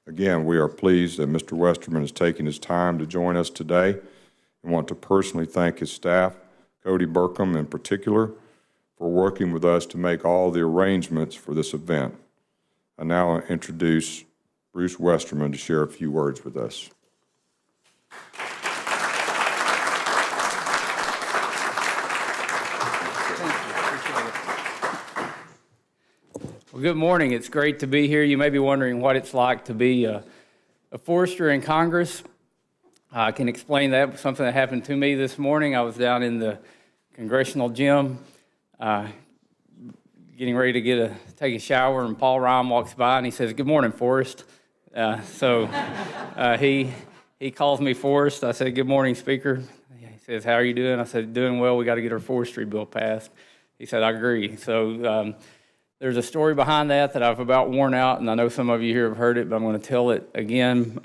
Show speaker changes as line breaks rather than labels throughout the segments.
Again, we are pleased that Mr. Westerman has taken his time to join us today and want to personally thank his staff, Cody Burkham in particular, for working with us to make all the arrangements for this event. I now introduce Bruce Westerman to share a few words with us.
Well, good morning. It's great to be here. You may be wondering what it's like to be a forester in Congress. I can explain that with something that happened to me this morning. I was down in the congressional gym getting ready to take a shower, and Paul Ryan walks by and he says, "Good morning, Forrest." He calls me Forrest. I said, "Good morning, Speaker." He says, "How are you doing?" I said, "Doing well. We got to get our forestry bill passed." He said, "I agree." So there's a story behind that I've about worn out, and I know some of you here have heard it, but I'm going to tell it again.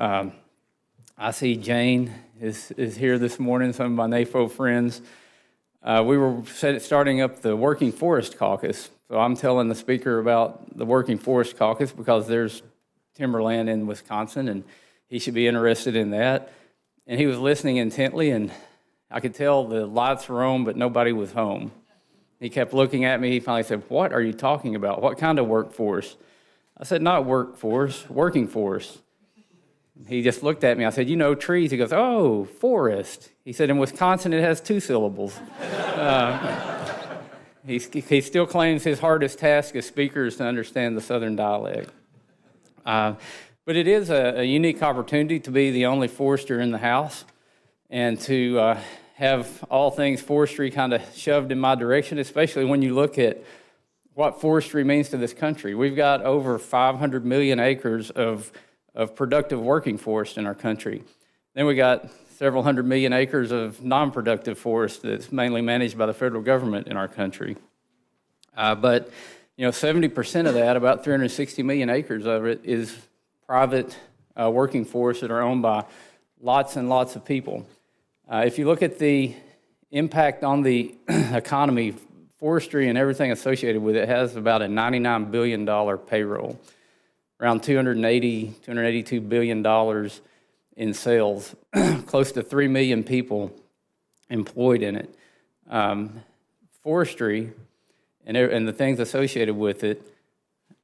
I see Jane is here this morning, some of my NAFO friends. We were starting up the Working Forest Caucus, so I'm telling the Speaker about the Working Forest Caucus because there's timberland in Wisconsin, and he should be interested in that. And he was listening intently, and I could tell the lights were on, but nobody was home. He kept looking at me. He finally said, "What are you talking about? What kind of workforce?" I said, "Not workforce, working force." He just looked at me. I said, "You know trees." He goes, "Oh, forest." He said, "In Wisconsin, it has 2 syllables." He still claims his hardest task as Speaker is to understand the Southern dialect. But it is a unique opportunity to be the only forester in the House and to have all things forestry kind of shoved in my direction, especially when you look at what forestry means to this country. We've got over 500 million acres of productive working forest in our country. Then we got several hundred million acres of non-productive forest that's mainly managed by the federal government in our country. But 70% of that, about 360 million acres of it, is private working forests that are owned by lots and lots of people. If you look at the impact on the economy, forestry and everything associated with it has about a $99 billion payroll, around $282 billion in sales, close to 3 million people employed in it. Forestry and the things associated with it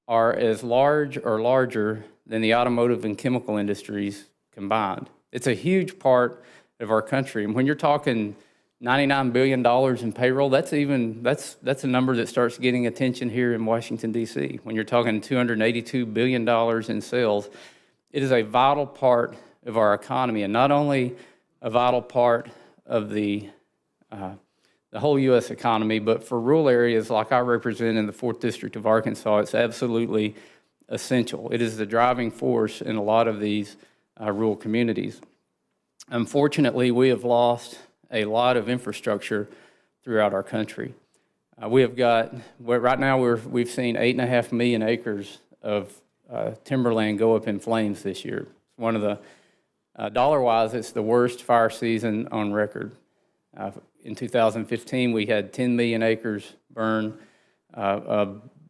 are as large or larger than the automotive and chemical industries combined. It's a huge part of our country. And when you're talking $99 billion in payroll, that's a number that starts getting attention here in Washington, D.C. When you're talking $282 billion in sales, it is a vital part of our economy, and not only a vital part of the whole U.S. economy, but for rural areas like I represent in the 4th District of Arkansas, it's absolutely essential. It is the driving force in a lot of these rural communities. Unfortunately, we have lost a lot of infrastructure throughout our country. We've seen 8.5 million acres of timberland go up in flames this year. It's one of the, dollar-wise, it's the worst fire season on record. In 2015, we had 10 million acres burn. A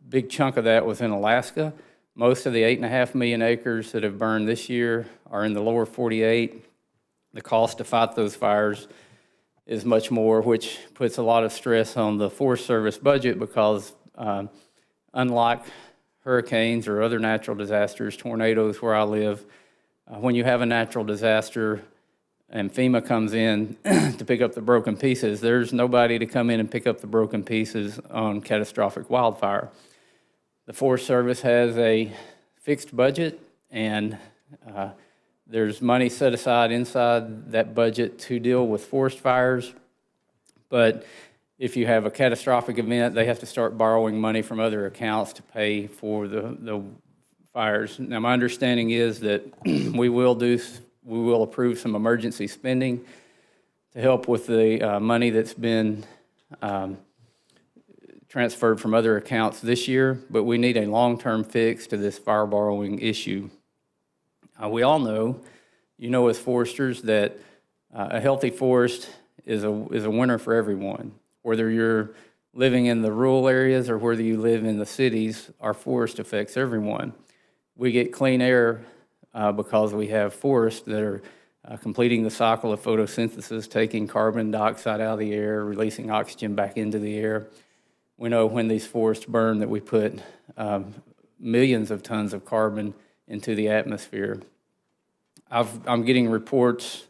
big chunk of that was in Alaska. Most of the 8.5 million acres that have burned this year are in the lower 48. The cost to fight those fires is much more, which puts a lot of stress on the Forest Service budget because unlike hurricanes or other natural disasters, tornadoes where I live, when you have a natural disaster and FEMA comes in to pick up the broken pieces, there's nobody to come in and pick up the broken pieces on catastrophic wildfire. The Forest Service has a fixed budget, and there's money set aside inside that budget to deal with forest fires. But if you have a catastrophic event, they have to start borrowing money from other accounts to pay for the fires. Now, my understanding is that we will approve some emergency spending to help with the money that's been transferred from other accounts this year, but we need a long-term fix to this fire borrowing issue. We all know, as foresters, that a healthy forest is a winner for everyone. Whether you're living in the rural areas or whether you live in the cities, our forest affects everyone. We get clean air because we have forests that are completing the cycle of photosynthesis, taking carbon dioxide out of the air, releasing oxygen back into the air. We know when these forests burn that we put millions of tons of carbon into the atmosphere. I'm getting reports,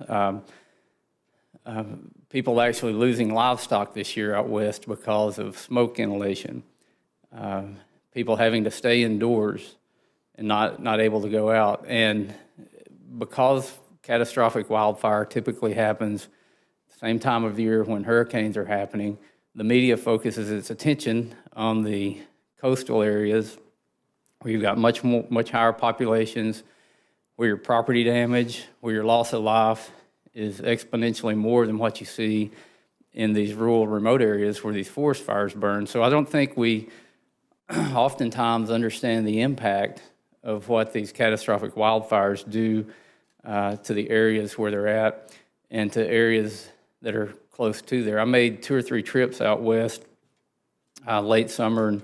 people actually losing livestock this year out west because of smoke inhalation. People having to stay indoors and not able to go out. And because catastrophic wildfire typically happens the same time of year when hurricanes are happening, the media focuses its attention on the coastal areas where you've got much higher populations, where your property damage, where your loss of life is exponentially more than what you see in these rural, remote areas where these forest fires burn. So I don't think we oftentimes understand the impact of what these catastrophic wildfires do to the areas where they're at and to areas that are close to there. I made 2 or 3 trips out west late summer, and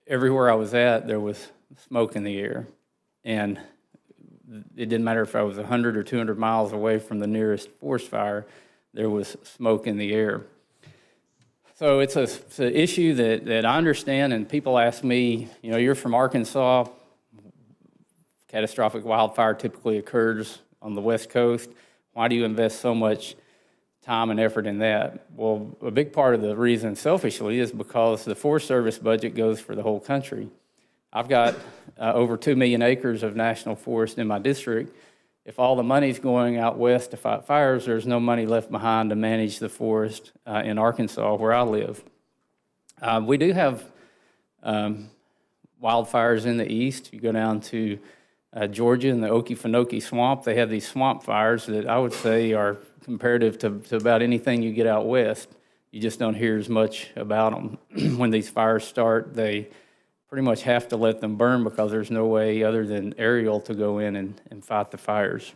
everywhere I was at, there was smoke in the air. And it didn't matter if I was 100 or 200 miles away from the nearest forest fire, there was smoke in the air. So it's an issue that I understand, and people ask me, you know, you're from Arkansas, catastrophic wildfire typically occurs on the West Coast. Why do you invest so much time and effort in that? Well, a big part of the reason, selfishly, is because the Forest Service budget goes for the whole country. I've got over 2 million acres of national forest in my district. If all the money's going out west to fight fires, there's no money left behind to manage the forest in Arkansas, where I live. We do have wildfires in the east. You go down to Georgia in the Okefenokee Swamp, they have these swamp fires that I would say are comparative to about anything you get out west. You just don't hear as much about them. When these fires start, they pretty much have to let them burn because there's no way other than aerial to go in and fight the fires.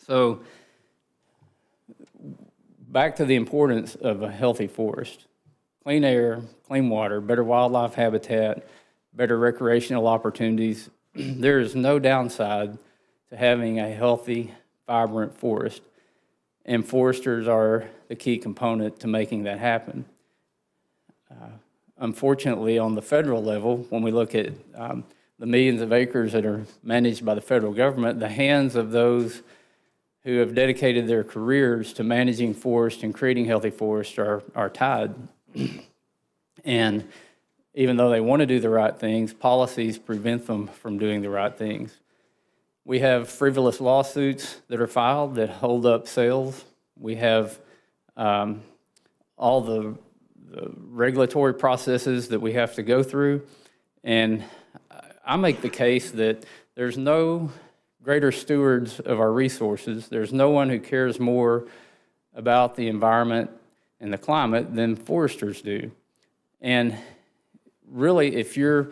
So back to the importance of a healthy forest. Clean air, clean water, better wildlife habitat, better recreational opportunities. There is no downside to having a healthy, vibrant forest, and foresters are the key component to making that happen. Unfortunately, on the federal level, when we look at the millions of acres that are managed by the federal government, the hands of those who have dedicated their careers to managing forests and creating healthy forests are tied. And even though they want to do the right things, policies prevent them from doing the right things. We have frivolous lawsuits that are filed that hold up sales. We have all the regulatory processes that we have to go through. And I make the case that there's no greater stewards of our resources. There's no one who cares more about the environment and the climate than foresters do. And really, if you're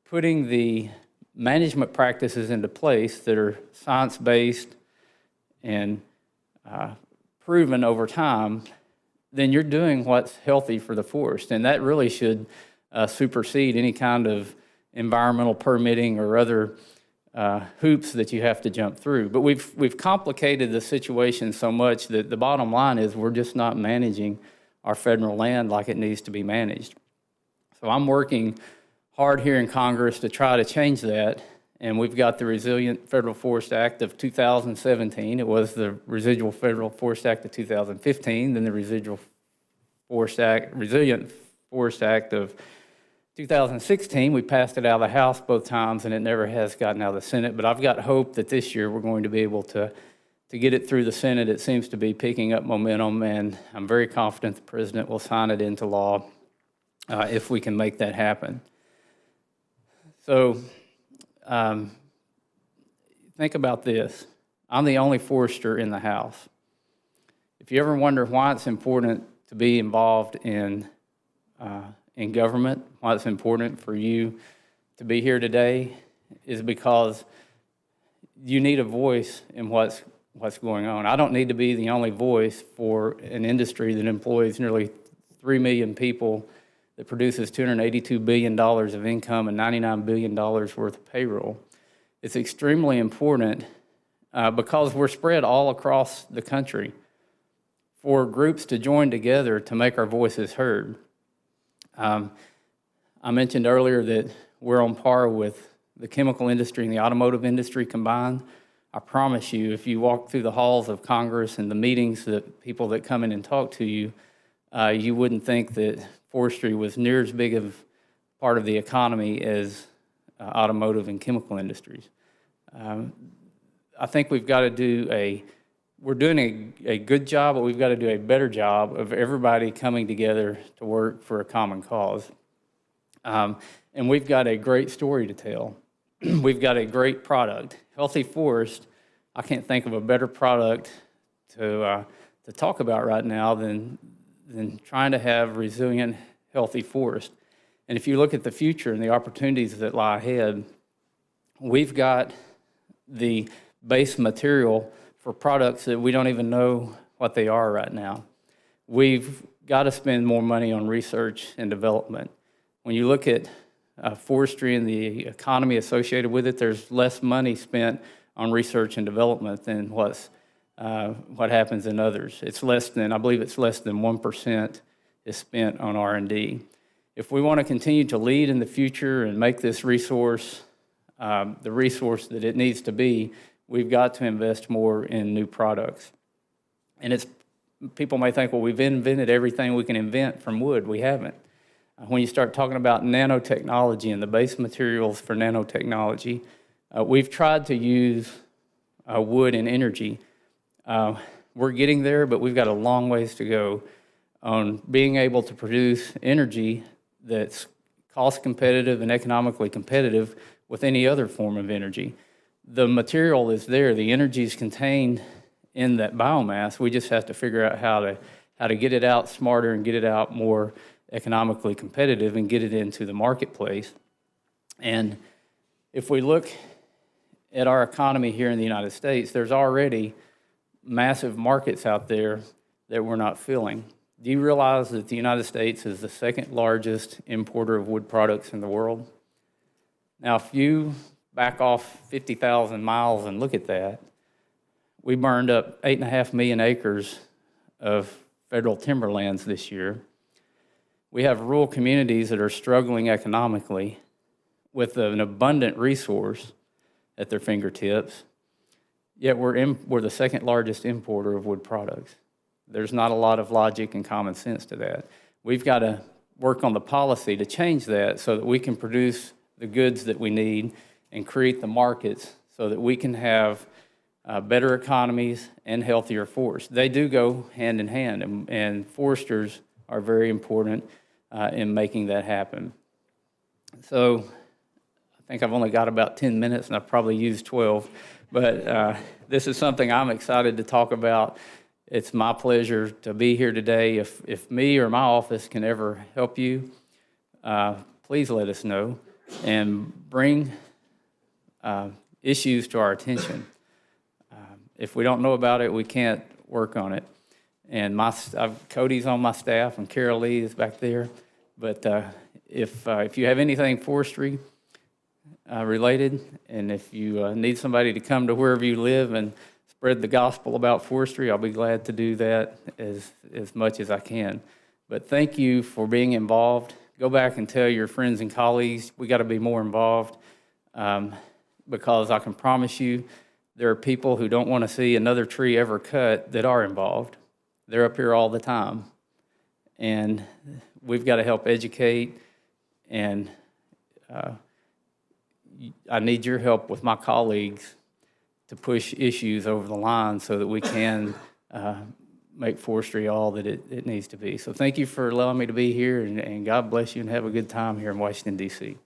putting the management practices into place that are science-based and proven over time, then you're doing what's healthy for the forest. And that really should supersede any kind of environmental permitting or other hoops that you have to jump through. But we've complicated the situation so much that the bottom line is we're just not managing our federal land like it needs to be managed. So I'm working hard here in Congress to try to change that. And we've got the Resilient Federal Forest Act of 2017. It was the Residual Federal Forest Act of 2015, then the Resilient Forest Act of 2016. We passed it out of the House both times, and it never has gotten out of the Senate. But I've got hope that this year we're going to be able to get it through the Senate. It seems to be picking up momentum, and I'm very confident the President will sign it into law if we can make that happen. So think about this. I'm the only forester in the House. If you ever wonder why it's important to be involved in government, why it's important for you to be here today, is because you need a voice in what's going on. I don't need to be the only voice for an industry that employs nearly 3 million people, that produces $282 billion of income and $99 billion worth of payroll. It's extremely important because we're spread all across the country for groups to join together to make our voices heard. I mentioned earlier that we're on par with the chemical industry and the automotive industry combined. I promise you, if you walk through the halls of Congress and the meetings that people that come in and talk to you, you wouldn't think that forestry was near as big of part of the economy as automotive and chemical industries. I think we've got to do we're doing a good job, but we've got to do a better job of everybody coming together to work for a common cause. And we've got a great story to tell. We've got a great product. Healthy Forest, I can't think of a better product to talk about right now than trying to have resilient, healthy forest. And if you look at the future and the opportunities that lie ahead, we've got the base material for products that we don't even know what they are right now. We've got to spend more money on research and development. When you look at forestry and the economy associated with it, there's less money spent on research and development than what happens in others. I believe it's less than 1% is spent on R&D. If we want to continue to lead in the future and make this resource the resource that it needs to be, we've got to invest more in new products. And people may think, well, we've invented everything we can invent from wood. We haven't. When you start talking about nanotechnology and the base materials for nanotechnology, we've tried to use wood in energy. We're getting there, but we've got a long ways to go on being able to produce energy that's cost competitive and economically competitive with any other form of energy. The material is there. The energy is contained in that biomass. We just have to figure out how to get it out smarter and get it out more economically competitive and get it into the marketplace. And if we look at our economy here in the United States, there's already massive markets out there that we're not filling. Do you realize that the United States is the second largest importer of wood products in the world? Now, if you back off 50,000 miles and look at that, we burned up 8.5 million acres of federal timberlands this year. We have rural communities that are struggling economically with an abundant resource at their fingertips, yet we're the second largest importer of wood products. There's not a lot of logic and common sense to that. We've got to work on the policy to change that so that we can produce the goods that we need and create the markets so that we can have better economies and healthier forests. They do go hand in hand, and foresters are very important in making that happen. So I think I've only got about 10 minutes, and I've probably used 12, but this is something I'm excited to talk about. It's my pleasure to be here today. If me or my office can ever help you, please let us know and bring issues to our attention. If we don't know about it, we can't work on it. And Cody's on my staff, and Carol Lee is back there. But if you have anything forestry related, and if you need somebody to come to wherever you live and spread the gospel about forestry, I'll be glad to do that as much as I can. But thank you for being involved. Go back and tell your friends and colleagues we got to be more involved, because I can promise you there are people who don't want to see another tree ever cut that are involved. They're up here all the time. And we've got to help educate, and I need your help with my colleagues to push issues over the line so that we can make forestry all that it needs to be. So thank you for allowing me to be here, and God bless you, and have a good time here in Washington, D.C.